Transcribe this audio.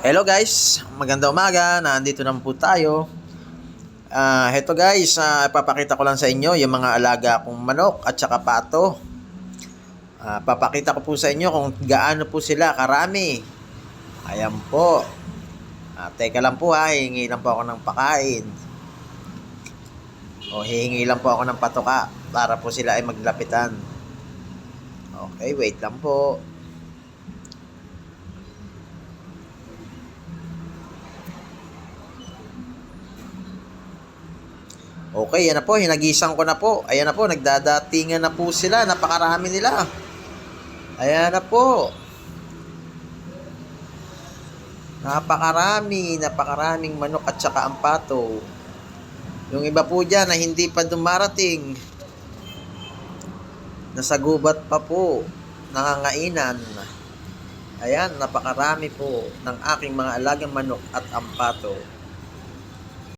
Hello guys, magandang umaga. Nandito naman po tayo. Heto guys, papakita ko lang sa inyo yung mga alaga kong manok at saka pato. Papakita ko po sa inyo kung gaano po sila karami. Ayan po. Teka lang po hihingi lang po ako ng pakain. O hihingi lang po ako ng patoka para po sila ay maglapitan. Okay, wait lang po. Okay, yan na po, hinagisan ko na po. Ayan na po, nagdadatingan na po sila. Napakarami nila. Ayan na po. Napakaraming manok at saka ang pato. Yung iba po dyan na hindi pa dumarating. Nasa gubat pa po. Nangangainan. Ayan, napakarami po ng aking mga alagang manok at ang pato.